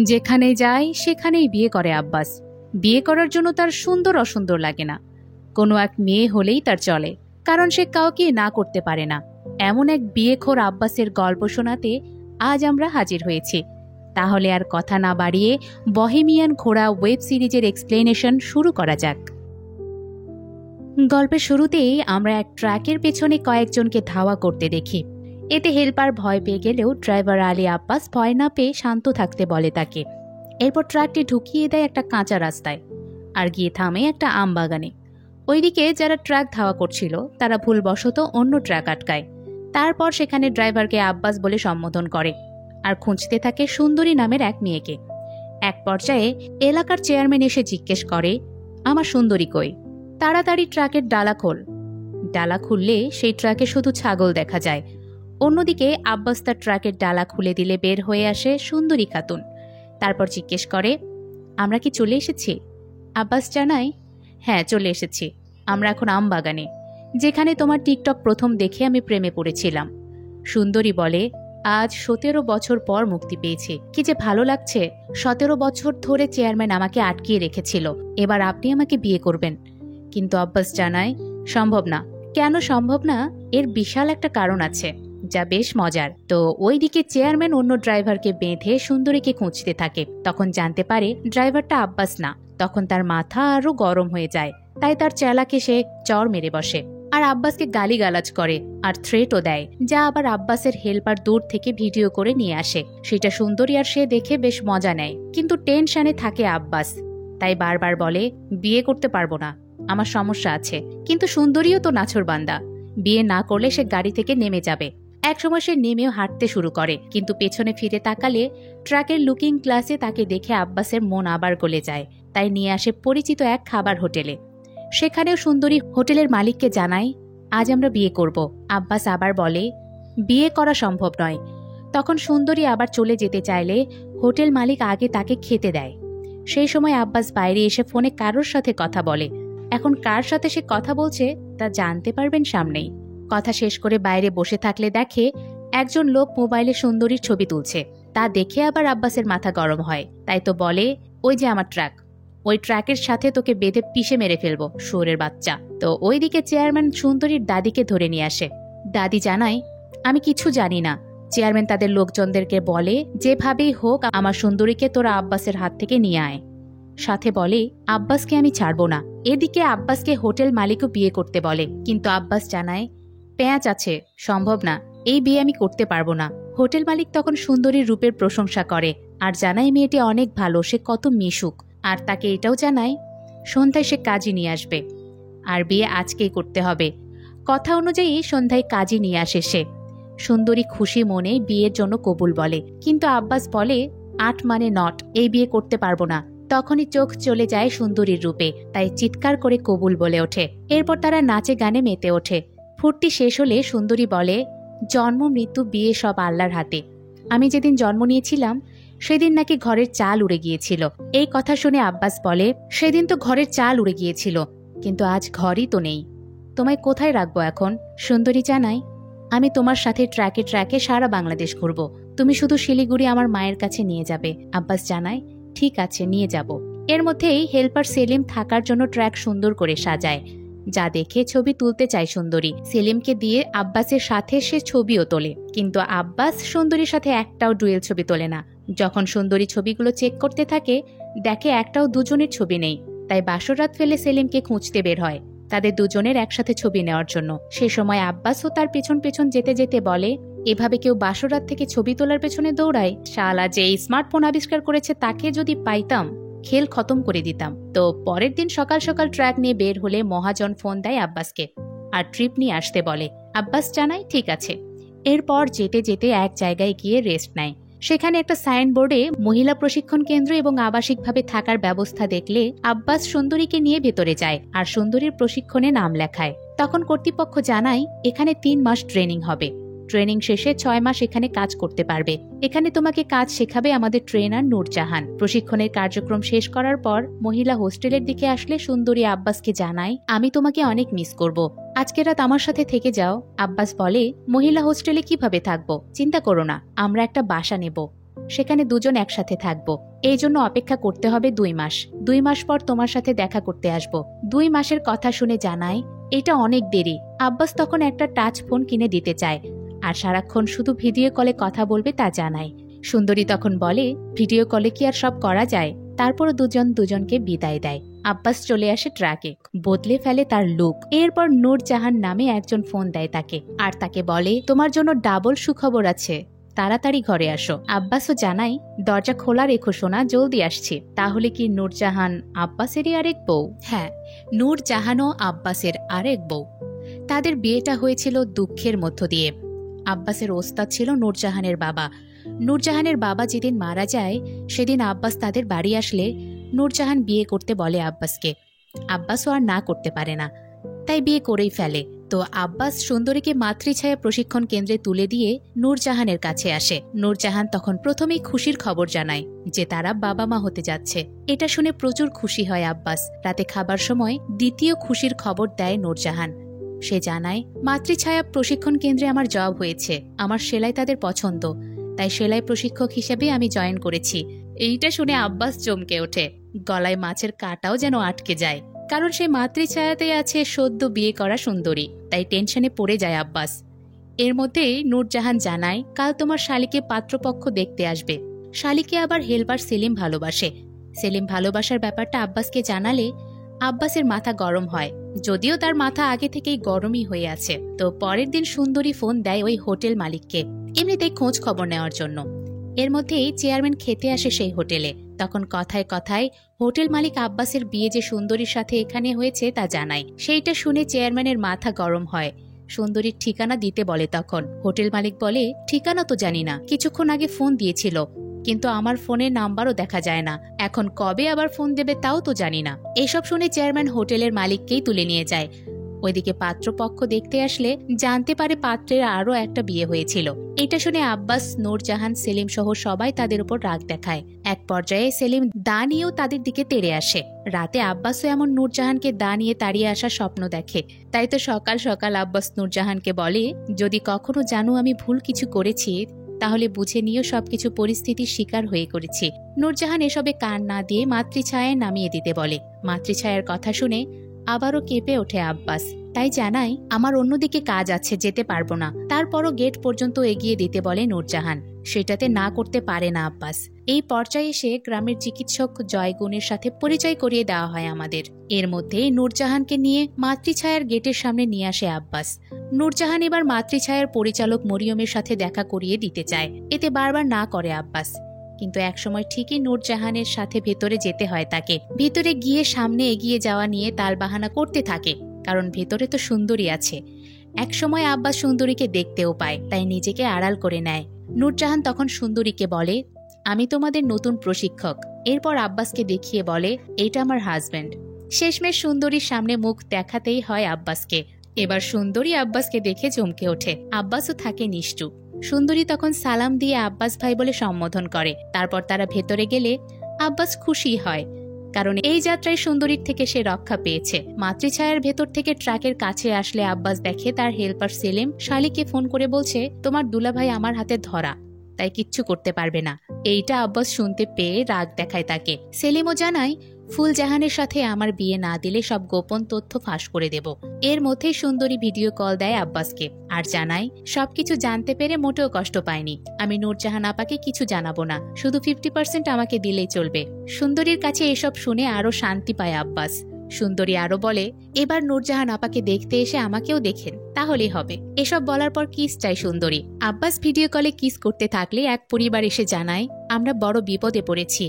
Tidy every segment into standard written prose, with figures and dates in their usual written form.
যেখানে যায় সেখানেই বিয়ে করে আব্বাস। বিয়ে করার জন্য তার সুন্দর অসুন্দর লাগে না, কোনো এক মেয়ে হলেই তার চলে, কারণ সে কাউকে না করতে পারে না। এমন এক বিয়েখোর আব্বাসের গল্প শোনাতে আজ আমরা হাজির হয়েছি। তাহলে আর কথা না বাড়িয়ে বহেমিয়ান ঘোড়া ওয়েব সিরিজের এক্সপ্লেনেশন শুরু করা যাক। গল্পের শুরুতেই আমরা এক ট্রাকের পেছনে কয়েকজনকে ধাওয়া করতে দেখি। এতে হেল্পার ভয় পেয়ে গেলেও ড্রাইভার আলী আব্বাস ভয় না পেয়ে শান্ত থাকতে বলে তাকে। এরপর ট্রাকটি ঢুকিয়ে দেয় একটা কাঁচা রাস্তায় আর গিয়ে থামে একটা আম বাগানে। ওইদিকে যারা ট্রাক ধাওয়া করছিল তারা ভুলবশত অন্য ট্রাক আটকায়। তারপর সেখানে ড্রাইভারকে আব্বাস বলে সম্বোধন করে আর খুঁজতে থাকে সুন্দরী নামের এক মেয়েকে। এক পর্যায়ে এলাকার চেয়ারম্যান এসে জিজ্ঞেস করে, আমার সুন্দরী কই? তাড়াতাড়ি ট্রাকের ডালা খোল। ডালা খুললে সেই ট্রাকে শুধু ছাগল দেখা যায়। অন্যদিকে আব্বাস তার ট্রাকের ডালা খুলে দিলে বের হয়ে আসে সুন্দরী খাতুন। তারপর জিজ্ঞেস করে, আমরা কি চলে এসেছি? আব্বাস জানায়, হ্যাঁ চলে এসেছি, আমরা এখন আম বাগানে, যেখানে তোমার টিকটক প্রথম দেখে আমি প্রেমে পড়েছিলাম। সুন্দরী বলে, আজ 17 বছর পর মুক্তি পেয়েছি, কি যে ভালো লাগছে। 17 বছর ধরে চেয়ারম্যান আমাকে আটকিয়ে রেখেছিল, এবার আপনি আমাকে বিয়ে করবেন। কিন্তু আব্বাস জানায়, সম্ভব না। কেন সম্ভব না? এর বিশাল একটা কারণ আছে, যা বেশ মজার। তো ওইদিকে চেয়ারম্যান অন্য ড্রাইভারকে বেঁধে সুন্দরীকে খুঁজতে থাকে। তখন জানতে পারে ড্রাইভারটা আব্বাস না। তখন তার মাথা আরো গরম হয়ে যায়, তাই তার চেলাকে সে চড় মেরে বসে আর আব্বাসকে গালিগালাজ করে আর থ্রেটও দেয়, যা আবার আব্বাসের হেল্পার দূর থেকে ভিডিও করে নিয়ে আসে। সেটা সুন্দরী আর সে দেখে বেশ মজা নেয়, কিন্তু টেনশনে থাকে আব্বাস। তাই বারবার বলে, বিয়ে করতে পারবো না, আমার সমস্যা আছে। কিন্তু সুন্দরীও তো নাছোড়বান্দা, বিয়ে না করলে সে গাড়ি থেকে নেমে যাবে। একসময় সে নেমেও হাঁটতে শুরু করে, কিন্তু পেছনে ফিরে তাকালে ট্রাকের লুকিং গ্লাসে তাকে দেখে আব্বাসের মন আবার গলে যায়। তাই নিয়ে আসে পরিচিত এক খাবার হোটেলে। সেখানেও সুন্দরী হোটেলের মালিককে জানায়, আজ আমরা বিয়ে করব। আব্বাস আবার বলে, বিয়ে করা সম্ভব নয়। তখন সুন্দরী আবার চলে যেতে চাইলে হোটেল মালিক আগে তাকে খেতে দেয়। সেই সময় আব্বাস বাইরে এসে ফোনে কারোর সাথে কথা বলে। এখন কার সাথে সে কথা বলছে তা জানতে পারবেন সামনেই। কথা শেষ করে বাইরে বসে থাকলে দেখে একজন লোক মোবাইলে সুন্দরীর ছবি তুলছে। তা দেখে আবার আব্বাসের মাথা গরম হয়। তাই তো বলে, ওই যে আমার ট্রাক, ওই ট্রাকের সাথে তোকে বেঁধে পিষে মেরে ফেলবো, শুয়োরের বাচ্চা। তো ওইদিকে চেয়ারম্যান সুন্দরীর দাদিকে ধরে নিয়ে আসে। দাদি জানায়, আমি কিছু জানি না। চেয়ারম্যান তাদের লোকজনদেরকে বলে, যেভাবেই হোক আমার সুন্দরীকে তোরা আব্বাসের হাত থেকে নিয়ে আয়। সাথে বলে, আব্বাসকে আমি ছাড়বো না। এদিকে আব্বাসকে হোটেল মালিকও বিয়ে করতে বলে, কিন্তু আব্বাস জানায়, পেঁয়াজ আছে, সম্ভব না, এই বিয়ে আমি করতে পারবো না। হোটেল মালিক তখন সুন্দরীর রূপের প্রশংসা করে আর জানায় মেয়েটি অনেক ভালো, সে কত মিশুক। আর তাকে এটাও জানায় সন্ধ্যায় সে কাজী নিয়ে আসবে আর বিয়ে আজকেই করতে হবে। কথা অনুযায়ী সন্ধ্যায় কাজী নিয়ে আসে সে। সুন্দরী খুশি মনে বিয়ের জন্য কবুল বলে, কিন্তু আব্বাস বলে, 8 মানে নট, এই বিয়ে করতে পারবো না। তখনই চোখ চলে যায় সুন্দরীর রূপে, তাই চিৎকার করে কবুল বলে ওঠে। এরপর তারা নাচে গানে মেতে ওঠে। ফুর্তি শেষ হলে সুন্দরী বলে, জন্ম মৃত্যু বিয়ে সব আল্লাহর হাতে। আমি যেদিন জন্ম নিয়েছিলাম সেদিন নাকি ঘরের চাল উড়ে গিয়েছিল। এই কথা শুনে আব্বাস বলে, সেদিন তো ঘরের চাল উড়ে গিয়েছিল, কিন্তু আজ ঘরই তো নেই। তোমায় কোথায় রাখবো এখন? সুন্দরী জানায়, আমি তোমার সাথে ট্র্যাকে ট্র্যাকে সারা বাংলাদেশ ঘুরবো, তুমি শুধু শিলিগুড়ি আমার মায়ের কাছে নিয়ে যাবে। আব্বাস জানায়, ঠিক আছে, নিয়ে যাব। এর মধ্যেই হেল্পার সেলিম থাকার জন্য ট্র্যাক সুন্দর করে সাজায়, যা দেখে ছবি তুলতে চায় সুন্দরী। সেলিমকে দিয়ে আব্বাসের সাথে সে ছবিও তোলে, কিন্তু আব্বাস সুন্দরীর সাথে একটাও ডুয়েল ছবি তোলে না। যখন সুন্দরী ছবিগুলো চেক করতে থাকে, দেখে একটাও দুজনের ছবি নেই। তাই বাসরাত ফেলে সেলিমকে খুঁজতে বের হয় তাদের দুজনের একসাথে ছবি নেওয়ার জন্য। সে সময় আব্বাসও তার পেছন পেছন যেতে যেতে বলে, এভাবে কেউ বাসরাত থেকে ছবি তোলার পেছনে দৌড়ায়? শালা যে এই স্মার্টফোন আবিষ্কার করেছে তাকে যদি পাইতাম, খেল খতম করে দিতাম। তো পরের দিন সকাল সকাল ট্র্যাক নিয়ে বের হলে মহাজন ফোন দেয় আব্বাসকে আর ট্রিপ নিয়ে আসতে বলে। আব্বাস জানায়, ঠিক আছে। এরপর যেতে যেতে এক জায়গায় গিয়ে রেস্ট নেয়। সেখানে একটা সাইনবোর্ডে মহিলা প্রশিক্ষণ কেন্দ্র এবং আবাসিকভাবে থাকার ব্যবস্থা দেখলে আব্বাস সুন্দরীকে নিয়ে ভেতরে যায় আর সুন্দরীর প্রশিক্ষণে নাম লেখায়। তখন কর্তৃপক্ষ জানায়, এখানে 3 মাস ট্রেনিং হবে। ট্রেনিং শেষে 6 মাস এখানে কাজ করতে পারবে। এখানে তোমাকে কাজ শেখাবে আমাদের ট্রেনার নূরজাহান। প্রশিক্ষণের কার্যক্রম শেষ করার পর মহিলা হোস্টেলের দিকে আসলে সুন্দরী আব্বাসকে জানায়, আমি তোমাকে অনেক মিস করব, আজকে রাত আমার সাথে থেকে যাও। আব্বাস বলে, মহিলা হোস্টেলে কিভাবে থাকবো? চিন্তা করো না, আমরা একটা বাসা নেব। সেখানে দুজন একসাথে থাকবো। এই জন্য অপেক্ষা করতে হবে 2 মাস। 2 মাস পর তোমার সাথে দেখা করতে আসবো। 2 মাসের কথা শুনে জানাই এটা অনেক দেরি। আব্বাস তখন একটা টাচ ফোন কিনে দিতে চায় আর সারাক্ষণ শুধু ভিডিও কলে কথা বলবে তা জানায়। সুন্দরী তখন বলে ভিডিও কলে কি আর সব করা যায়। তারপর দুজন দুজনকে বিদায় দেয়। আব্বাস চলে আসে ট্রাকে, বদলে ফেলে তার লুক। এরপর নূরজাহান নামে একজন ফোন দেয় তাকে আর তাকে বলে তোমার জন্য ডাবল সুখবর আছে, তাড়াতাড়ি ঘরে আসো। আব্বাসও জানাই দরজা খোলা রেখো সোনা, জলদি আসছি। তাহলে কি নূরজাহান আব্বাসেরই আরেক বউ? হ্যাঁ, নূরজাহানও আব্বাসের আরেক বউ। তাদের বিয়েটা হয়েছিল দুঃখের মধ্য দিয়ে। আব্বাসের ওস্তাদ ছিল নূরজাহানের বাবা। নূরজাহানের বাবা যেদিন মারা যায় সেদিন আব্বাস তাদের বাড়ি আসলে নূরজাহান বিয়ে করতে বলে আব্বাসকে। আব্বাসও আর না করতে পারে না, তাই বিয়ে করেই ফেলে। তো আব্বাস সুন্দরীকে মাতৃছায়া প্রশিক্ষণ কেন্দ্রে তুলে দিয়ে নূরজাহানের কাছে আসে। নূরজাহান তখন প্রথমেই খুশির খবর জানায় যে তারা বাবা মা হতে যাচ্ছে। এটা শুনে প্রচুর খুশি হয় আব্বাস। রাতে খাবার সময় দ্বিতীয় খুশির খবর দেয় নূরজাহান। সে জানায় মাতৃছায়া প্রশিক্ষণ কেন্দ্রে আমার জব হয়েছে, আমার সেলাই তাদের পছন্দ, তাই সেলাই প্রশিক্ষক হিসেবে আমি জয়েন করেছি। এইটা শুনে আব্বাস চমকে ওঠে, গলায় মাছের কাঁটাও যেন আটকে যায়। কারণ সে মাতৃছায়াতে আছে সদ্য বিয়ে করা সুন্দরী, তাই টেনশনে পড়ে যায় আব্বাস। এর মধ্যেই নূরজাহান জানায় কাল তোমার শালিকে পাত্রপক্ষ দেখতে আসবে। শালিকে আবার হেলপার সেলিম ভালোবাসে। সেলিম ভালোবাসার ব্যাপারটা আব্বাসকে জানালে আব্বাসের মাথা গরম হয়, যদিও তার মাথা আগে থেকেই গরমই হয়ে আছে। তো পরের দিন সুন্দরী ফোন দেয় ওই হোটেল মালিককে, এমনিতেই খোঁজ খবর নেওয়ার জন্য। এর মধ্যেই চেয়ারম্যান খেতে আসে সেই হোটেলে। তখন কথায় কথায় হোটেল মালিক আব্বাসের বিয়ে যে সুন্দরীর সাথে এখানে হয়েছে তা জানায়। সেইটা শুনে চেয়ারম্যানের মাথা গরম হয়। সুন্দরীর ঠিকানা দিতে বলে। তখন হোটেল মালিক বলে ঠিকানা তো জানি না, কিছুক্ষণ আগে ফোন দিয়েছিল কিন্তু আমার ফোনের নাম্বারও দেখা যায় না, এখন কবে আবার ফোন দেবে তাও তো জানি না। এসব শুনে চেয়ারম্যান হোটেলের মালিককেই তুলে নিয়ে যায়। ওইদিকে পাত্রপক্ষ দেখতে আসলে জানতে পারে পাত্রের আরও একটা বিয়ে হয়েছিল। এটা শুনে আব্বাস, নূরজাহান, সেলিম সহ সবাই তাদের উপর রাগ দেখায়। এক পর্যায়ে সেলিম দা নিয়েও তাদের দিকে তেড়ে আসে। রাতে আব্বাসও এমন নূরজাহানকে দা নিয়ে তাড়িয়ে আসার স্বপ্ন দেখে। তাই তো সকাল সকাল আব্বাস নূরজাহানকে বলে যদি কখনো জানো আমি ভুল কিছু করেছি তাহলে বুঝে নিয়েও সবকিছু পরিস্থিতির শিকার হয়ে করেছি। নূরজাহান এসবে কান না দিয়ে মাতৃছায়ায় নামিয়ে দিতে বলে। মাতৃছায়ার কথা শুনে আবারও কেঁপে ওঠে আব্বাস। তাই জানাই আমার অন্যদিকে কাজ আছে, যেতে পারবো না। তারপরও গেট পর্যন্ত এগিয়ে দিতে বলে নূরজাহান। সেটাতে না করতে পারে না আব্বাস। এই পর্যায়ে এসে গ্রামের চিকিৎসক জয়গুণের সাথে পরিচয় করিয়ে দেওয়া হয় আমাদের। এর মধ্যেই নূরজাহানকে নিয়ে মাতৃছায়ার গেটের সামনে নিয়ে আসে আব্বাস। নূরজাহান এবার মাতৃছায়ার পরিচালক মরিয়মের সাথে দেখা করিয়ে দিতে চায়, এতে বারবার না করে আব্বাস। কিন্তু একসময় ঠিকই নূরজাহানের সাথে ভেতরে যেতে হয় তাকে। ভেতরে গিয়ে সামনে এগিয়ে যাওয়া নিয়ে তালবাহানা করতে থাকে, কারণ ভেতরে তো সুন্দরী আছে। একসময় আব্বাস সুন্দরীকে দেখতেও পায়, তাই নিজেকে আড়াল করে নেয়। নূরজাহান তখন সুন্দরীকে বলে আমি তোমাদের নতুন প্রশিক্ষক। এরপর আব্বাসকে দেখিয়ে বলে এটা আমার হাজব্যান্ড। শেষমেশ সুন্দরীর সামনে মুখ দেখাতেই হয় আব্বাসকে। এবার সুন্দরী আব্বাসকে দেখে চমকে ওঠে। আব্বাসও থাকে নিশ্চুপ। সুন্দরী তখন সালাম দিয়ে আব্বাস ভাই বলে সম্বোধন করে। তারপর তারা ভেতরে গেলে আব্বাস খুশি হয়, কারণ এই যাত্রায় সুন্দরীর থেকে সে রক্ষা পেয়েছে। মাতৃছায়ার ভেতর থেকে ট্রাকের কাছে আসলে আব্বাস দেখে তার হেল্পার সেলিম শালিকে ফোন করে বলছে তোমার দুলাভাই আমার হাতে ধরা, তাই কিচ্ছু করতে পারবে না। এইটা আব্বাস শুনতে পেয়ে রাগ দেখায় তাকে। সেলিমও জানায় ফুলজাহানের সাথে আমার বিয়ে না দিলে সব গোপন তথ্য ফাঁস করে দেব। এর মধ্যেই সুন্দরী ভিডিও কল দেয় আব্বাসকে আর জানায় সবকিছু জানতে পেরে মোটেও কষ্ট পায়নি। আমি নূরজাহান আপাকে কিছু জানাবো না, শুধু 50% আমাকে দিলেই চলবে। সুন্দরীর কাছে এসব শুনে আরো শান্তি পায় আব্বাস। সুন্দরী আরো বলে এবার নূরজাহান আপাকে দেখতে এসে আমাকেও দেখেন, তাহলেই হবে। এসব বলার পর কিস চাই সুন্দরী। আব্বাস ভিডিও কলে কিস করতে থাকলে এক পরিবার এসে জানায় আমরা বড় বিপদে পড়েছি,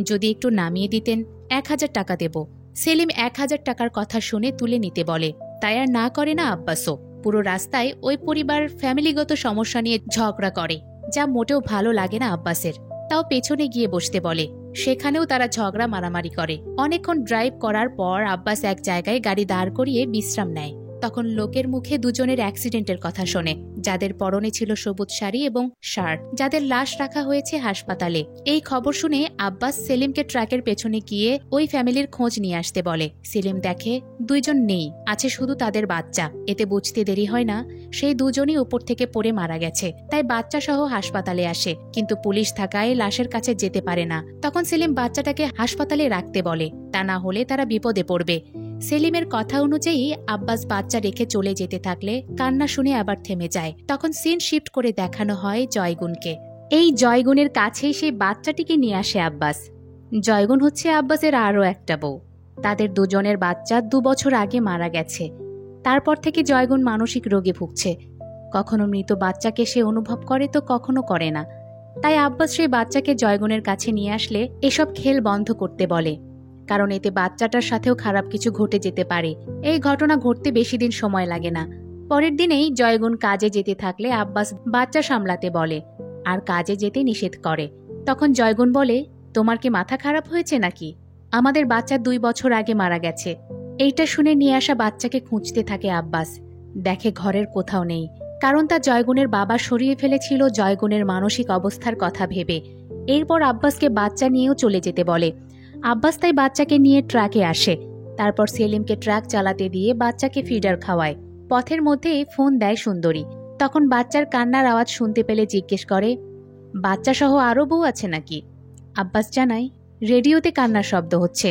যদি একটু নামিয়ে দিতেন 1000 টাকা দেব। সেলিম 1000 টাকার কথা শুনে তুলে নিতে বলে, তাই আর না করে না আব্বাসও। পুরো রাস্তায় ওই পরিবার ফ্যামিলিগত সমস্যা নিয়ে ঝগড়া করে, যা মোটেও ভালো লাগে না আব্বাসের। তাও পেছনে গিয়ে বসতে বলে, সেখানেও তারা ঝগড়া মারামারি করে। অনেকক্ষণ ড্রাইভ করার পর আব্বাস এক জায়গায় গাড়ি দাঁড় করিয়ে বিশ্রাম নেয়। তখন লোকের মুখে দুজনের অ্যাক্সিডেন্টের কথা শোনে, যাদের পরনে ছিল সবুজ শাড়ি এবং শার্ট, যাদের লাশ রাখা হয়েছে হাসপাতালে। এই খবর শুনে আব্বাস সেলিমকে ট্রাকের পেছনে গিয়ে ওই ফ্যামিলির খোঁজ নিয়ে আসতে বলে। সেলিম দেখে দুইজন নেই, আছে শুধু তাদের বাচ্চা। এতে বুঝতে দেরি হয় না সেই দুজনই উপর থেকে পড়ে মারা গেছে। তাই বাচ্চা সহ হাসপাতালে আসে, কিন্তু পুলিশ থাকায় লাশের কাছে যেতে পারে না। তখন সেলিম বাচ্চাটাকে হাসপাতালে রাখতে বলে, তা না হলে তারা বিপদে পড়বে। সেলিমের কথা অনুযায়ী আব্বাস বাচ্চা রেখে চলে যেতে থাকলে কান্না শুনে আবার থেমে যায়। তখন সিন শিফট করে দেখানো হয় জয়গুনকে। এই জয়গুনের কাছেই সেই বাচ্চাটিকে নিয়ে আসে আব্বাস। জয়গুন হচ্ছে আব্বাসের আরও একটা বউ। তাদের দুজনের বাচ্চা 2 বছর আগে মারা গেছে। তারপর থেকে জয়গুন মানসিক রোগে ভুগছে। কখনো মৃত বাচ্চাকে সে অনুভব করে তো কখনো করে না। তাই আব্বাস সেই বাচ্চাকে জয়গুনের কাছে নিয়ে আসলে এসব খেল বন্ধ করতে বলে, কারণ এতে বাচ্চাটার সাথেও খারাপ কিছু ঘটে যেতে পারে। এই ঘটনা ঘটতে বেশি দিন সময় লাগে না। পরের দিনেই জয়গুন কাজে যেতে থাকলে আব্বাস বাচ্চা সামলাতে বলে আর কাজে যেতে নিষেধ করে। তখন জয়গুন বলে, তোমার কি মাথা খারাপ হয়েছে নাকি? আমাদের বাচ্চা 2 বছর আগে মারা গেছে। এইটা শুনে নিয়ে আসা বাচ্চাকে খুঁজতে থাকে আব্বাস। দেখে ঘরের কোথাও নেই, কারণ তা জয়গুনের বাবা সরিয়ে ফেলেছিল জয়গুনের মানসিক অবস্থার কথা ভেবে। এরপর আব্বাসকে বাচ্চা নিয়েও চলে যেতে বলে। আব্বাস তাই বাচ্চাকে নিয়ে ট্রাকে আসে। তারপর সেলিমকে ট্রাক চালাতে দিয়ে বাচ্চাকে ফিডার খাওয়ায়। পথের মধ্যেই ফোন দেয় সুন্দরী। তখন বাচ্চার কান্নার আওয়াজ শুনতে পেলে জিজ্ঞেস করে, বাচ্চা সহ আরও বউ আছে নাকি? আব্বাস জানায়, রেডিওতে কান্নার শব্দ হচ্ছে।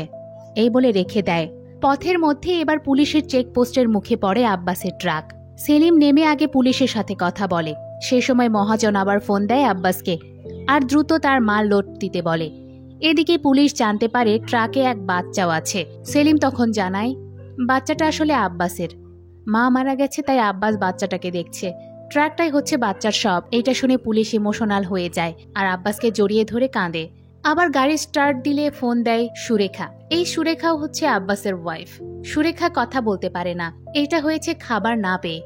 এই বলে রেখে দেয়। পথের মধ্যে এবার পুলিশের চেকপোস্টের মুখে পড়ে আব্বাসের ট্রাক। সেলিম নেমে আগে পুলিশের সাথে কথা বলে। সেই সময় মহাজন আবার ফোন দেয় আব্বাসকে আর দ্রুত তার মাল লোড দিতে বলে। এদিকে পুলিশ জানতে পারে ট্রাকে এক বাচ্চাও আছে। সেলিম তখন জানায়, বাচ্চাটা আসলে আব্বাসের। মা মারা গেছে, তাই আব্বাস বাচ্চাটাকে দেখছে। ট্রাকটাই হচ্ছে বাচ্চার সব। এটা শুনে পুলিশ ইমোশনাল হয়ে যায় আর আব্বাসকে জড়িয়ে ধরে কাঁদে। আবার গাড়ি স্টার্ট দিলে ফোন দেয় সুরেখা। এই সুরেখাও হচ্ছে আব্বাসের ওয়াইফ। সুরেখা কথা বলতে পারে না। এটা হয়েছে খাবার না পেয়ে।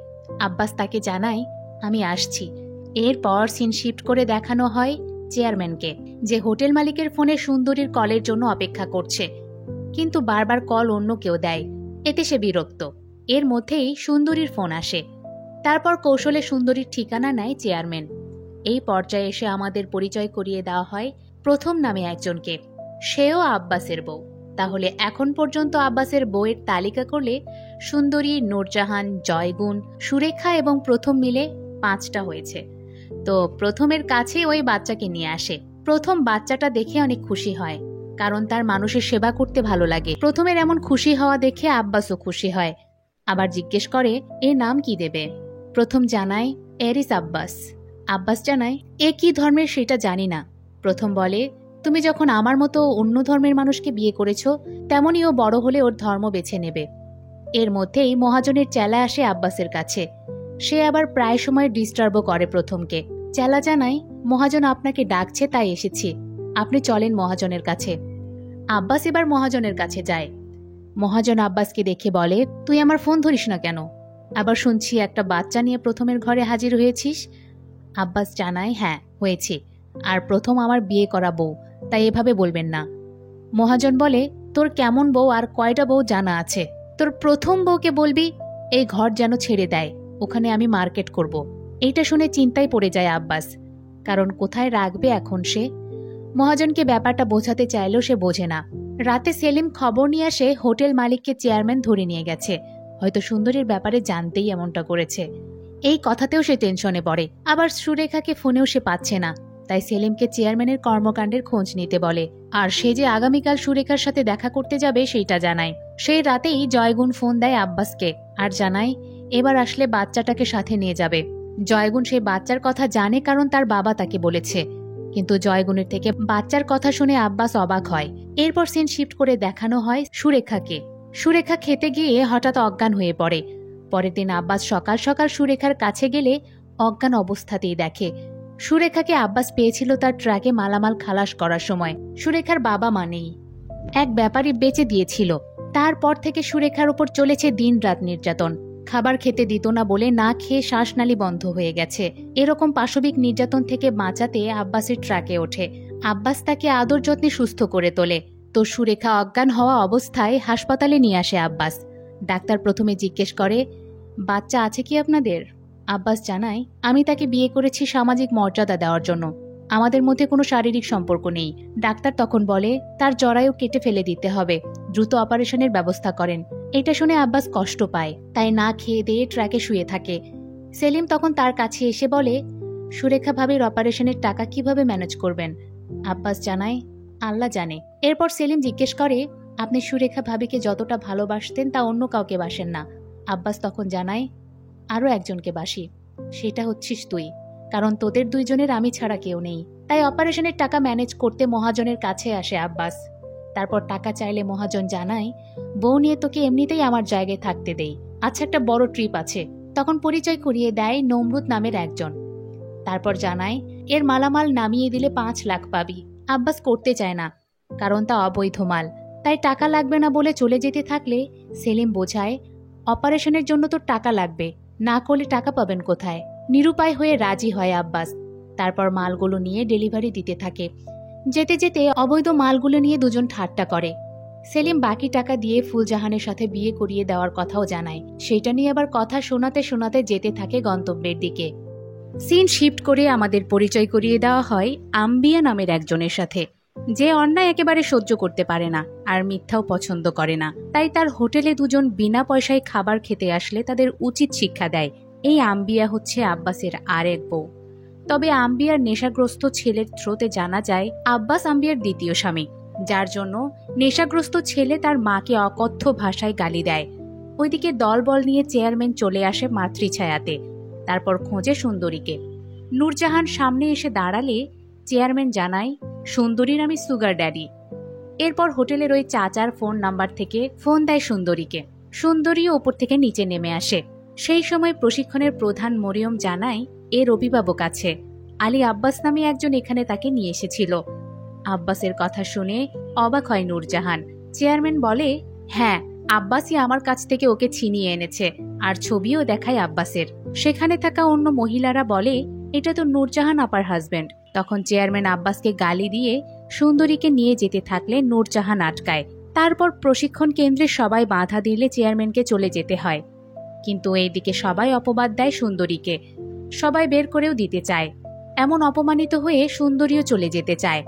আব্বাস তাকে জানায়, আমি আসছি। এরপর সিন শিফট করে দেখানো হয় চেয়ারম্যানকে, যে হোটেল মালিকের ফোনে সুন্দরীর কলের জন্য অপেক্ষা করছে, কিন্তু বারবার কল অন্য কেউ দেয়। এতে সে বিরক্ত। এর মধ্যেই সুন্দরীর ফোন আসে। তারপর কৌশলে সুন্দরীর ঠিকানা নেয় চেয়ারম্যান। এই পর্যায়ে এসে আমাদের পরিচয় করিয়ে দেওয়া হয় প্রথম নামে একজনকে। সেও আব্বাসের বউ। তাহলে এখন পর্যন্ত আব্বাসের বউয়ের তালিকা করলে সুন্দরী, নূরজাহান, জয়গুন, সুরেখা এবং প্রথম মিলে 5টা হয়েছে। তো প্রথমের কাছে ওই বাচ্চাকে নিয়ে আসে। প্রথম বাচ্চাটা দেখে অনেক খুশি হয়, কারণ তার মানুষের সেবা করতে ভালো লাগে। প্রথমের এমন খুশি হওয়া দেখে আব্বাসও খুশি হয়। আবার জিজ্ঞেস করে, এ নাম কি দেবে? প্রথম জানায়, এরিস আব্বাস। আব্বাস জানায়, এ কি ধর্মের সেটা জানি না। প্রথম বলে, তুমি যখন আমার মতো অন্য ধর্মের মানুষকে বিয়ে করেছো, তেমনই ও বড় হলে ওর ধর্ম বেছে নেবে। এর মধ্যেই মহাজনের চেলা আসে আব্বাসের কাছে। সে আবার প্রায় সময় ডিস্টার্বও করে প্রথমকে। চেলা জানায়, মহাজন আপনাকে ডাকছে, তাই এসেছি। আপনি চলেন মহাজনের কাছে। আব্বাস এবার মহাজনের কাছে যায়। মহাজন আব্বাসকে দেখে বলে, তুই আমার ফোন ধরিস না কেন? আবার শুনছি একটা বাচ্চা নিয়ে প্রথমের ঘরে হাজির হয়েছিস। আব্বাস জানায়, হ্যাঁ হয়েছি, আর প্রথম আমার বিয়ে করা বউ, তাই এভাবে বলবেন না। মহাজন বলে, তোর কেমন বউ আর কয়টা বউ জানা আছে? তোর প্রথম বউকে বলবি এই ঘর যেন ছেড়ে দেয়, ওখানে আমি মার্কেট করব। এইটা শুনে চিন্তায় পড়ে যায় আব্বাস, কারণ কোথায় রাখবে এখন সে। মহাজনকে ব্যাপারটা বোঝাতে চাইলেও সে বোঝে না। রাতে সেলিম খবর নিয়ে আসে হোটেল মালিককে চেয়ারম্যান ধরে নিয়ে গেছে। হয়তো সুন্দরীর ব্যাপারে জানতেই এমনটা করেছে। এই কথাতেও সে টেনশনে পড়ে। আবার সুরেখাকে ফোনেও সে পাচ্ছে না, তাই সেলিমকে চেয়ারম্যানের কর্মকাণ্ডের খোঁজ নিতে বলে। আর সে যে আগামীকাল সুরেখার সাথে দেখা করতে যাবে সেইটা জানায়। সেই রাতেই জয়গুন ফোন দেয় আব্বাসকে আর জানায়, এবার আসলে বাচ্চাটাকে সাথে নিয়ে যাবে। জয়গুন সেই বাচ্চার কথা জানে, কারণ তার বাবা তাকে বলেছে। কিন্তু জয়গুনের থেকে বাচ্চার কথা শুনে আব্বাস অবাক হয়। এরপর সিন শিফট করে দেখানো হয় সুরেখাকে। সুরেখা খেতে গিয়ে হঠাৎ অজ্ঞান হয়ে পড়ে। পরের দিন আব্বাস সকাল সকাল সুরেখার কাছে গেলে অজ্ঞান অবস্থাতেই দেখে সুরেখাকে আব্বাস পেয়েছিল তার ট্রাকে মালামাল খালাস করার সময়। সুরেখার বাবা মা নেই, এক ব্যাপারী বেচে দিয়েছিল। তারপর থেকে সুরেখার উপর চলেছে দিন রাত নির্যাতন। খাবার খেতে দিত না বলে না খেয়ে শ্বাসনালী বন্ধ হয়ে গেছে। এরকম পাশবিক নির্যাতন থেকে বাঁচাতে আব্বাসের ট্রাকে ওঠে। আব্বাস তাকে আদর যত্নে সুস্থ করে তোলে। তো সুরেখা অজ্ঞান হওয়া অবস্থায় হাসপাতালে নিয়ে আসে আব্বাস। ডাক্তার প্রথমে জিজ্ঞেস করে, বাচ্চা আছে কি আপনাদের? আব্বাস জানায়, আমি তাকে বিয়ে করেছি সামাজিক মর্যাদা দেওয়ার জন্য। আমাদের মধ্যে কোনো শারীরিক সম্পর্ক নেই। ডাক্তার তখন বলে তার জরায়ু কেটে ফেলে দিতে হবে, দ্রুত অপারেশনের ব্যবস্থা করেন। এটা শুনে আব্বাস কষ্ট পায়, তাই না খেয়ে দিয়ে ট্র্যাকে শুয়ে থাকে। সেলিম তখন তার কাছে এসে বলে, সুরেখা ভাবির অপারেশনের টাকা কিভাবে ম্যানেজ করবেন? আব্বাস জানায়, আল্লাহ জানে। এরপর সেলিম জিজ্ঞেস করে, আপনি সুরেখা ভাবিকে যতটা ভালোবাসতেন তা অন্য কাউকে বাসেন না। আব্বাস তখন জানায়, আরও একজনকে বাসি, সেটা হচ্ছিস তুই। কারণ তোদের দুইজনের আমি ছাড়া কেউ নেই। তাই অপারেশনের টাকা ম্যানেজ করতে মহাজনের কাছে আসে আব্বাস। তারপর টাকা চাইলে মহাজন জানায়, বউ নিয়ে তোকে এমনিতেই আমার জায়গায় থাকতে দেই। আচ্ছা, একটা বড় ট্রিপ আছে। তখন পরিচয় করিয়ে দেয় নমরুদ নামের একজন। তারপর জানায়, এর মালামাল নামিয়ে দিলে 5 লাখ পাবি। আব্বাস করতে চায় না, কারণ তা অবৈধ মাল। তাই টাকা লাগবে না বলে চলে যেতে থাকলে সেলিম বোঝায়, অপারেশনের জন্য তো টাকা লাগবে, না করলে টাকা পাবেন কোথায়? নিরুপায় হয়ে রাজি হয় আব্বাস। তারপর মালগুলো নিয়ে ডেলিভারি দিতে থাকে। যেতে যেতে অবৈধ মালগুলো নিয়ে দুজন ঠাট্টা করে। সেলিম বাকি টাকা দিয়ে ফুলজাহানের সাথে বিয়ে করিয়ে দেওয়ার কথাও জানায়। সেটা নিয়ে আবার কথা শোনাতে শোনাতে যেতে থাকে গন্তব্যের দিকে। সিন শিফট করে আমাদের পরিচয় করিয়ে দেওয়া হয় আম্বিয়া নামের একজনের সাথে, যে অন্যায় একেবারে সহ্য করতে পারে না আর মিথ্যাও পছন্দ করে না। তাই তার হোটেলে দুজন বিনা পয়সায় খাবার খেতে আসলে তাদের উচিত শিক্ষা দেয়। এই আম্বিয়া হচ্ছে আব্বাসের আরেক বউ। তবে আম্বিয়ার নেশাগ্রস্ত ছেলের থ্রোতে জানা যায় আব্বাস আম্বিয়ার দ্বিতীয় স্বামী, যার জন্য নেশাগ্রস্ত ছেলে তার মাকে অকথ্য ভাষায় গালি দেয়। ওইদিকে দলবল নিয়ে চেয়ারম্যান চলে আসে মাতৃছায়াতে। তারপর খোঁজে সুন্দরীকে। নূরজাহান সামনে এসে দাঁড়ালে চেয়ারম্যান জানায়, সুন্দরীর আমি সুগার ড্যাডি। এরপর হোটেলের ওই চাচার ফোন নাম্বার থেকে ফোন দেয় সুন্দরীকে। সুন্দরীও ওপর থেকে নিচে নেমে আসে। সেই সময় প্রশিক্ষণের প্রধান মরিয়ম জানায়, এর অভিভাবক আছে, আলী আব্বাস নামে একজন এখানে তাকে নিয়ে এসেছিল। আব্বাসের কথা শুনে অবাক হয় নূরজাহান। চেয়ারম্যান বলে, হ্যাঁ, আব্বাসই আমার কাছ থেকে ওকে ছিনিয়ে এনেছে, আর ছবিও দেখায় আব্বাসের। সেখানে থাকা অন্য মহিলারা বলে, এটা তো নূরজাহান আপার হাজবেন্ড। তখন চেয়ারম্যান আব্বাসকে গালি দিয়ে সুন্দরীকে নিয়ে যেতে থাকলে নূরজাহান আটকায়। তারপর প্রশিক্ষণ কেন্দ্রে সবাই বাধা দিলে চেয়ারম্যানকে চলে যেতে হয়। কিন্তু এইদিকে সবাই অপবাদ দেয় সুন্দরীকে। সবাই বের করেও দিতে চায়। এমন অপমানিত হয়ে সুন্দরীও চলে যেতে চায়।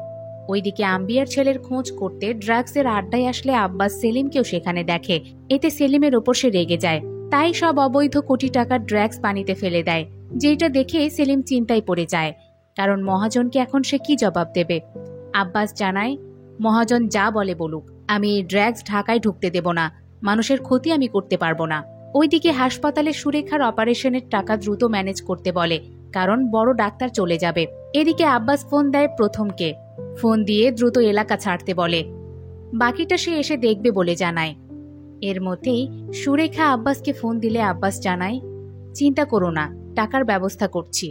ওইদিকে আম্বিয়ার ছেলের খোঁজ করতে ড্রাগসের আড্ডায় আসলে আব্বাস সেলিমকেও সেখানে দেখে। এতে সেলিমের ওপর সে রেগে যায়। তাই সব অবৈধ কোটি টাকার ড্রাগস পানিতে ফেলে দেয়। যেটা দেখে সেলিম চিন্তায় পড়ে যায়, কারণ মহাজনকে এখন সে কি জবাব দেবে। আব্বাস জানায়, মহাজন যা বলে বলুক, আমি এই ড্রাগস ঢাকায় ঢুকতে দেব না। মানুষের ক্ষতি আমি করতে পারবো না। ওইদিকে হাসপাতালে সুরেখার অপারেশনের টাকা দ্রুত ম্যানেজ করতে বলে, কারণ বড় ডাক্তার চলে যাবে। এদিকে আব্বাস ফোন দেয় প্রথমকে। ফোন দিয়ে দ্রুত এলাকা ছাড়তে বলে। বাকিটা সে এসে দেখবে বলে জানায়। এর মধ্যেই সুরেখা আব্বাসকে ফোন দিলে আব্বাস জানায়, চিন্তা করো না, টাকার ব্যবস্থা করছি।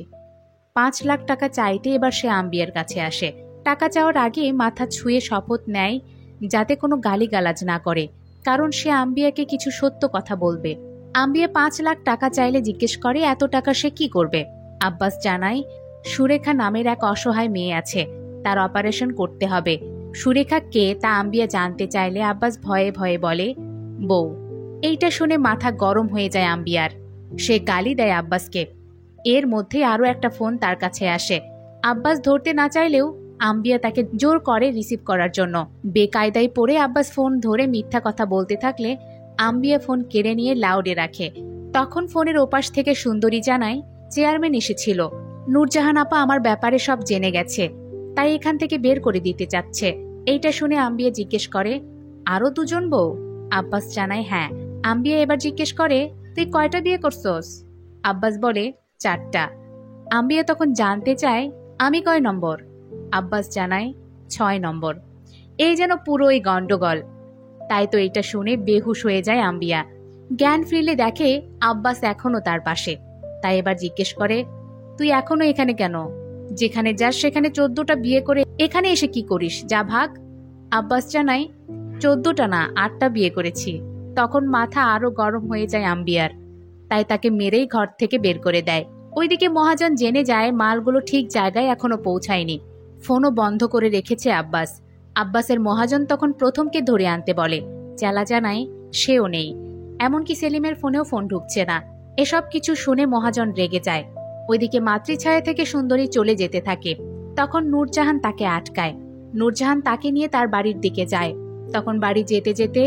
5 লাখ টাকা চাইতে এবার সে আম্বিয়ার কাছে আসে। টাকা চাওয়ার আগে মাথা ছুঁয়ে শপথ নেয় যাতে কোনো গালিগালাজ না করে, কারণ সে আম্বিয়াকে কিছু সত্য কথা বলবে। আম্বিয়া 5 লাখ টাকা চাইলে জিজ্ঞেস করে, এত টাকা সে কি করবে? আব্বাস জানায়, সুরেখা নামের এক অসহায় মেয়ে আছে, তার অপারেশন করতে হবে। সুরেখা কে তা আম্বিয়া জানতে চাইলে আব্বাস ভয়ে ভয়ে বলে, বউ। এইটা শুনে মাথা গরম হয়ে যায় আম্বিয়ার। সে গালি দেয় আব্বাসকে। এর মধ্যে আরও একটা ফোন তার কাছে আসে। আব্বাস ধরতে না চাইলেও আম্বিয়া তাকে জোর করে রিসিভ করার জন্য। বেকায়দায় পড়ে আব্বাস ফোন ধরে মিথ্যা কথা বলতে থাকলে আম্বিয়া ফোন কেড়ে নিয়ে লাউডে রাখে। তখন ফোনের ওপাশ থেকে সুন্দরী জানায়, চেয়ারম্যান এসেছিল। নূরজাহান আপা আমার ব্যাপারে সব জেনে গেছে, তাই এখান থেকে বের করে দিতে চাচ্ছে। এইটা শুনে আম্বিয়া জিজ্ঞেস করে, আরো 2 জন বউ? আব্বাস জানায়, হ্যাঁ। আম্বিয়া এবার জিজ্ঞেস করে, তুই কয়টা বিয়ে করছস? আব্বাস বলে, 4টা। আম্বিয়া তখন জানতে চায়, আমি কয় নম্বর? আব্বাস জানায়, 6 নম্বর। এই যেন পুরোই গন্ডগোল। তাই তো এটা শুনে বেহুশ হয়ে যায় আম্বিয়া। জ্ঞান ফিরলে দেখে আব্বাস এখনো তার পাশে। তাই এবার জিজ্ঞেস করে, তুই এখনো এখানে কেন? যেখানে যাস সেখানে 14টা বিয়ে করে এখানে এসে কি করিস? যা ভাগ। আব্বাস জানায়, 14টা না, 8টা বিয়ে করেছি। তখন মাথা আরো গরম হয়ে যায় আম্বিয়ার। তাই তাকে মেরেই ঘর থেকে বের করে দেয়। ওইদিকে মহাজন জেনে যায় মালগুলো ঠিক জায়গায় এখনো পৌঁছায়নি। ফোনও বন্ধ করে রেখেছে আব্বাস। আব্বাসের মহাজন তখন প্রথমকে ধরে আনতে বলে। চেলা জানায় সেও নেই, এমনকি সেলিমের ফোনেও ফোন ঢুকছে না। এসব কিছু শুনে মহাজন রেগে যায়। ওইদিকে মাতৃছায়া থেকে সুন্দরী চলে যেতে থাকে। তখন নূরজাহান তাকে আটকায়। নূরজাহান তাকে নিয়ে তার বাড়ির দিকে যায়। তখন বাড়ি যেতে যেতে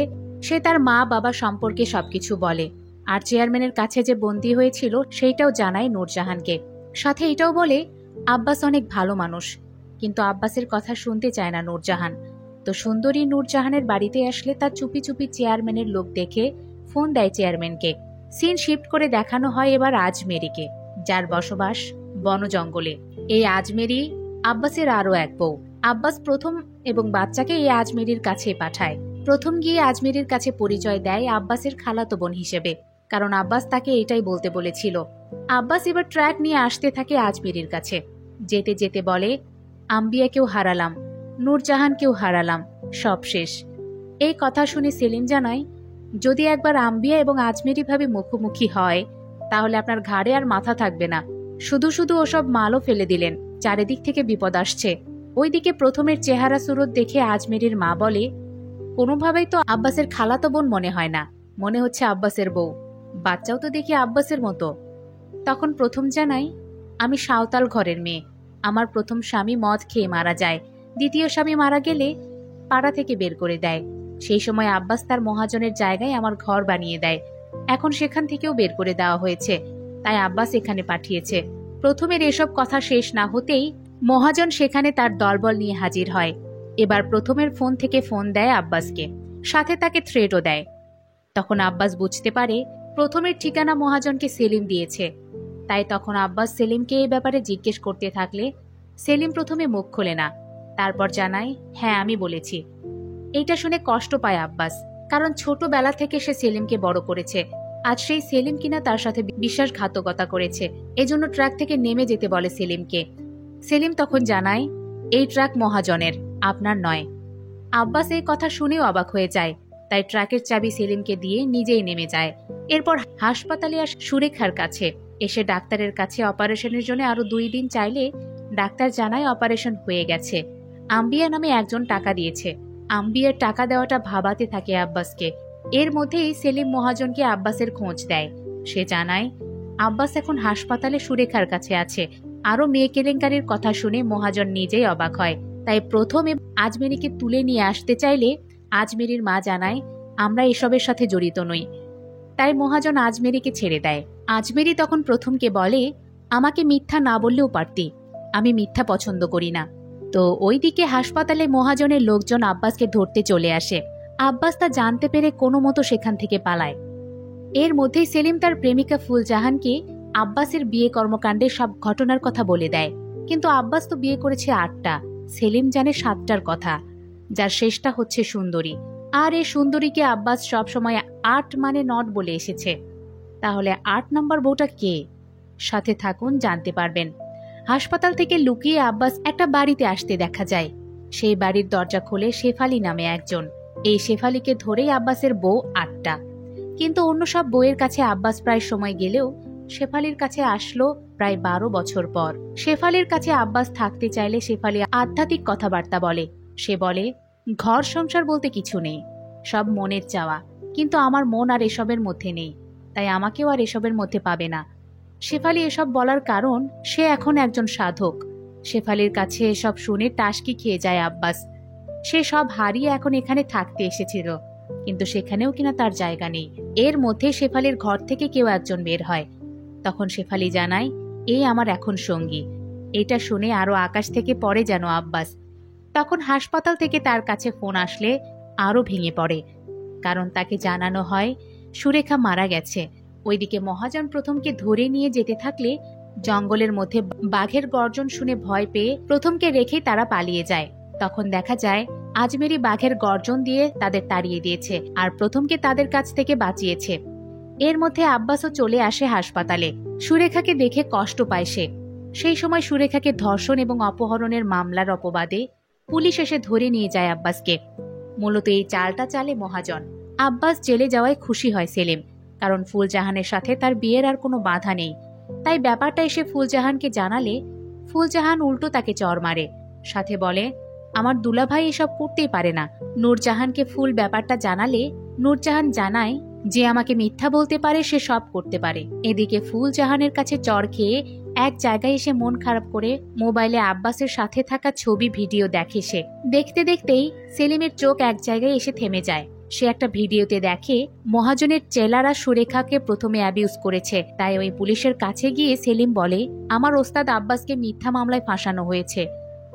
সে তার মা বাবা সম্পর্কে সবকিছু বলে, আর চেয়ারম্যানের কাছে যে বন্দী হয়েছিল সেইটাও জানায় নূরজাহানকে। সাথে এটাও বলে আব্বাস অনেক ভালো মানুষ, কিন্তু আব্বাসের কথা শুনতে চায় না নূরজাহান। তো সুন্দরী নূরজাহানের বাড়িতে আসলে তার চুপি চুপি চেয়ারম্যানের লোক দেখে ফোন দেয় চেয়ারম্যানকে। সিন শিফট করে দেখানো হয় এবার আজমেরিকে, যার বসবাস বন জঙ্গলে। এই আজমেরি আব্বাসের আরো এক বউ। আব্বাস প্রথম এবং বাচ্চাকে এই আজমেরির কাছে পাঠায়। প্রথম গিয়ে আজমেরির কাছে পরিচয় দেয় আব্বাসের খালাতো বোন হিসেবে, কারণ আব্বাস তাকে এটাই বলতে বলেছিল। আব্বাস এবার ট্র্যাক নিয়ে আসতে থাকে আজমেরির কাছে। যেতে যেতে বলে, আম্বিয়াকেও হারালাম, নূরজাহানকেও হারালাম, সব শেষ। এই কথা শুনে সেলিম জানায়, যদি একবার আম্বিয়া এবং আজমেরি ভাবে মুখোমুখি হয় তাহলে আপনার ঘাড়ে আর মাথা থাকবে না। শুধু শুধু ওসব মালও ফেলে দিলেন, চারিদিক থেকে বিপদ আসছে। ওইদিকে প্রথমের চেহারা সুরত দেখে আজমেরির মা বলে, কোনোভাবেই তো আব্বাসের খালাতো বোন মনে হয় না, মনে হচ্ছে আব্বাসের বউ। বাচ্চাও তো দেখি আব্বাসের মতো। তখন প্রথম জানাই, আমি সাঁওতাল ঘরের মেয়ে। আমার প্রথম স্বামী মদ খেয়ে মারা যায়। দ্বিতীয় স্বামী মারা গেলে পাড়া থেকে বের করে দেয়। সেই সময় আব্বাস তার মহাজনের জায়গায় আমার ঘর বানিয়ে দেয়। এখন সেখান থেকেও বের করে দেওয়া হয়েছে, তাই আব্বাস এখানে পাঠিয়েছে। প্রথমের এসব কথা শেষ না হতেই মহাজন সেখানে তার দলবল নিয়ে হাজির হয়। এবার প্রথমের ফোন থেকে ফোন দেয় আব্বাসকে, সাথে তাকে থ্রেটও দেয়। তখন আব্বাস বুঝতে পারে প্রথমের ঠিকানা মহাজনকে সেলিম দিয়েছে। তাই তখন আব্বাস সেলিমকে এই ব্যাপারে জিজ্ঞেস করতে থাকলে সেলিম প্রথমে মুখ খোলে না, তারপর জানায়, হ্যাঁ আমি বলেছি। এইটা শুনে কষ্ট পায় আব্বাস, কারণ ছোটবেলা থেকে সে সেলিমকে বড় করেছে। আজ সেই সেলিম কিনা তার সাথে বিশ্বাসঘাতকতা করেছে। এজন্য ট্রাক থেকে নেমে যেতে বলে সেলিমকে। সেলিম তখন জানায়, এই ট্রাক মহাজনের, আপনার নয়। আব্বাস এই কথা শুনেও অবাক হয়ে যায়, তাই ট্রাকের চাবি সেলিমকে দিয়ে নিজেই নেমে যায়। এরপর হাসপাতালে আসে সুরেখার কাছে। এসে ডাক্তারের কাছে অপারেশনের জন্য আরো 2 দিন চাইলে ডাক্তার জানায় অপারেশন হয়ে গেছে। আম্বিয়া নামে একজন টাকা দিয়েছে। আম্বিয়ার টাকা দেওয়াটা ভাবাতে থাকে আব্বাসকে। এর মধ্যেই সেলিম মহাজনকে আব্বাসের খোঁজ দেয়। সে জানায়, আব্বাস এখন হাসপাতালে সুরেখার কাছে আছে। আরো মেয়ে কেলেঙ্কারির কথা শুনে মহাজন নিজেই অবাক হয়। তাই প্রথমে আজমেরিকে তুলে নিয়ে আসতে চাইলে আজমেরির মা জানায়, আমরা এসবের সাথে জড়িত নই। তাই মহাজন আজমেরিকে ছেড়ে দেয়। আজমেরি তখন প্রথমকে বলে, আমাকে মিথ্যা না বললেও পারতি, আমি মিথ্যা পছন্দ করি না। তো ওইদিকে হাসপাতালে মহাজনের লোকজন আব্বাসকে ধরতে চলে আসে। আব্বাস তা জানতে পেরে কোনো মতো সেখান থেকে পালায়। এর মধ্যেই সেলিম তার প্রেমিকা ফুলজাহানকে আব্বাসের বিয়ে কর্মকাণ্ডের সব ঘটনার কথা বলে দেয়। কিন্তু আব্বাস তো বিয়ে করেছে 8টা, সেলিম জানে 7টার কথা, যার শেষটা হচ্ছে সুন্দরী। আর এই সুন্দরীকে আব্বাস সবসময় 8 মানে নট বলে এসেছে। তাহলে 8 নম্বর বউটা কে? সাথে থাকুন, জানতে পারবেন। হাসপাতাল থেকে লুকিয়ে আব্বাস একটা বাড়িতে আসতে দেখা যায়। সেই বাড়ির দরজা খোলে শেফালি নামে একজন। এই শেফালিকে ধরেই আব্বাসের বউ 8টা। কিন্তু অন্য সব বউয়ের কাছে আব্বাস প্রায় সময় গেলেও শেফালির কাছে আসলো প্রায় 12 বছর পর। শেফালির কাছে আব্বাস থাকতে চাইলে শেফালি আধ্যাত্মিক কথাবার্তা বলে। সে বলে, ঘর সংসার বলতে কিছু নেই, সব মনের চাওয়া, কিন্তু আমার মন আর এসবের মধ্যে নেই, তাই আমাকেও আর এসবের মধ্যে পাবে না। শেফালি এসব বলার কারণ সে এখন একজন সাধক। শেফালির কাছে এসব শুনে টাসকি খেয়ে যায় আব্বাস। সে সব হারিয়ে এখন এখানে থাকতে এসেছিল, কিন্তু সেখানেও কিনা তার জায়গা নেই। এর মধ্যে শেফালির ঘর থেকে কেউ একজন বের হয়। তখন শেফালি জানায়, এই আমার এখন সঙ্গী। এটা শুনে আরো আকাশ থেকে পড়ে যেন আব্বাস। তখন হাসপাতাল থেকে তার কাছে ফোন আসলে আরো ভেঙে পড়ে, কারণ তাকে জানানো হয় সুরেখা মারা গেছে। ওইদিকে মহাজন প্রথমকে ধরে নিয়ে যেতে থাকলে জঙ্গলের মধ্যে বাঘের গর্জন শুনে ভয় পেয়ে প্রথমকে রেখে তারা পালিয়ে যায়। তখন দেখা যায় আজমেরি বাঘের গর্জন দিয়ে তাদের তাড়িয়ে দিয়েছে আর প্রথমকে তাদের কাছ থেকে বাঁচিয়েছে। এর মধ্যে আব্বাসও চলে আসে হাসপাতালে। সুরেখাকে দেখে কষ্ট পায় সে। সেই সময় সুরেখাকে ধর্ষণ এবং অপহরণের মামলার অপবাদে পুলিশ এসে ধরে নিয়ে যায় আব্বাসকে। মূলত এই চালটা চালে মহাজন। আব্বাস জেলে যাওয়ায় খুশি হয় সেলিম, কারণ ফুলজাহানের সাথে তার বিয়ের আর কোনো বাধা নেই। তাই ব্যাপারটা এসে ফুলজাহানকে জানালে ফুলজাহান উল্টো তাকে চড় মারে, সাথে বলে, আমার দুলাভাই এসব করতেই পারে না। নূরজাহানকে ফুল ব্যাপারটা জানালে নূরজাহান জানায় যে আমাকে মিথ্যা বলতে পারে সে সব করতে পারে। এদিকে ফুলজাহানের কাছে চড় খেয়ে এক জায়গায় এসে মন খারাপ করে মোবাইলে আব্বাসের সাথে থাকা ছবি ভিডিও দেখে সে। দেখতে দেখতেই সেলিমের চোখ এক জায়গায় এসে থেমে যায়। সে একটা ভিডিওতে দেখে মহাজনের চেলারা সুরেখাকে প্রথমে অ্যাবিউজ করেছে। তাই ওই পুলিশের কাছে গিয়ে সেলিম বলে, আমার ওস্তাদ আব্বাসকে মিথ্যা মামলায় ফাঁসানো হয়েছে,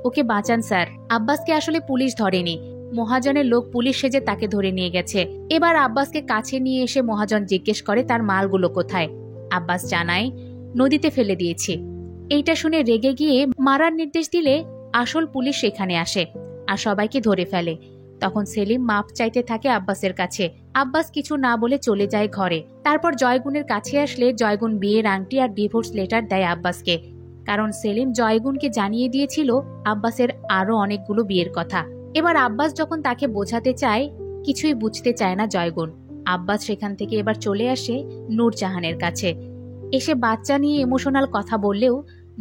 ওকে বাঁচান স্যার। আব্বাসকে আসলে পুলিশ ধরেনি, মহাজনের লোক পুলিশ সেজে তাকে ধরে নিয়ে গেছে। এবার আব্বাসকে কাছে নিয়ে এসে মহাজন জিজ্ঞেস করে তার মালগুলো কোথায়। আব্বাস জানায়, নদীতে ফেলে দিয়েছি। এইটা শুনে রেগে গিয়ে মারার নির্দেশ দিলে আসল পুলিশ সেখানে আসে আর সবাইকে ধরে ফেলে। তখন সেলিম মাপ চাইতে থাকে আব্বাসের কাছে। আব্বাস কিছু না বলে চলে যায় ঘরে। তারপর জয়গুনের কাছে আসলে জয়গুন বিয়ের আংটি আর ডিভোর্স লেটার দেয় আব্বাসকে, কারণ সেলিম জয়গুনকে জানিয়ে দিয়েছিল আব্বাসের আরো অনেকগুলো বিয়ের কথা। এবার আব্বাস যখন তাকে বোঝাতে চায়, কিছুই বুঝতে চায় না জয়গুন। আব্বাস সেখান থেকে এবার চলে আসে নূরজাহানের কাছে। এসে বাচ্চা নিয়ে ইমোশনাল কথা বললেও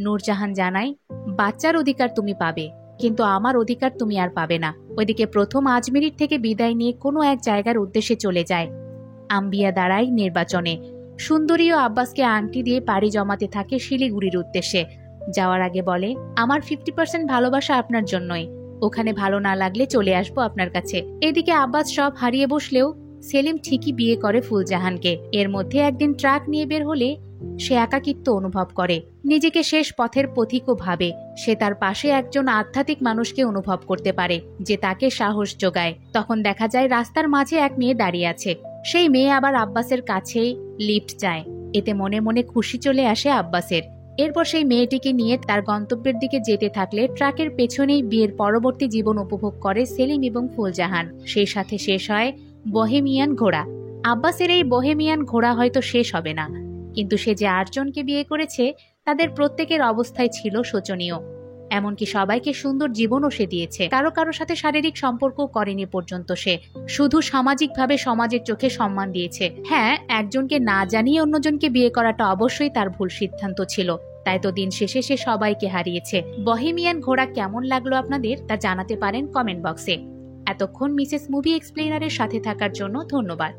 নূরজাহান জানায়, বাচ্চার অধিকার তুমি পাবে, কিন্তু আমার অধিকার তুমি আর পাবে না। ওইদিকে প্রথম আজমিরির থেকে বিদায় নিয়ে কোনো এক জায়গার উদ্দেশ্যে চলে যায়। আম্বিয়া দাঁড়ায় নির্বাচনে। সুন্দরীও আব্বাসকে আংটি দিয়ে পাড়ি জমাতে থাকে শিলিগুড়ির উদ্দেশ্যে। যাওয়ার আগে বলে, আমার 50% ভালোবাসা আপনার জন্যই, ওখানে ভালো না লাগলে চলে আসবো আপনার কাছে। এদিকে আব্বাস সব হারিয়ে বসলেও সেলিম ঠিকই বিয়ে করে ফুলজাহানকে। এর মধ্যে একদিন ট্রাক নিয়ে বের হলে সে একাকিত্ব অনুভব করে, নিজেকে শেষ পথের পথিকও ভাবে। সে তার পাশে একজন আধ্যাত্মিক মানুষকে অনুভব করতে পারে যে তাকে সাহস যোগায়। তখন দেখা যায় রাস্তার মাঝে এক মেয়ে দাঁড়িয়ে আছে। সেই মেয়ে আবার আব্বাসের কাছেই লিফট চায়। এতে মনে মনে খুশি চলে আসে আব্বাসের। এরপর সেই মেয়েটিকে নিয়ে তার গন্তব্যের দিকে যেতে থাকলে ট্রাকের পেছনেই বিয়ের পরবর্তী জীবন উপভোগ করে সেলিম এবং ফুলজাহান। সেই সাথে শেষ হয় বহেমিয়ান ঘোড়া। আব্বাসের এই বহেমিয়ান ঘোড়া হয়তো শেষ হবে না, কিন্তু সে যে 8 জনকে বিয়ে করেছে তাদের প্রত্যেকের অবস্থায় ছিল শোচনীয়। এমনকি সবাইকে সুন্দর জীবনও সে দিয়েছে। কারো কারো সাথে শারীরিক সম্পর্কও করেনি পর্যন্ত। সে শুধু সামাজিকভাবে সমাজের চোখে সম্মান দিয়েছে। হ্যাঁ, একজনকে না জানিয়ে অন্যজনকে বিয়ে করাটা অবশ্যই তার ভুল সিদ্ধান্ত ছিল। তাই তো দিন শেষে সে সবাইকে হারিয়েছে। বহেমিয়ান ঘোড়া কেমন লাগলো আপনাদের তা জানাতে পারেন কমেন্ট বক্সে। এতক্ষণ মিসেস মুভি এক্সপ্লেনারের সাথে থাকার জন্য ধন্যবাদ।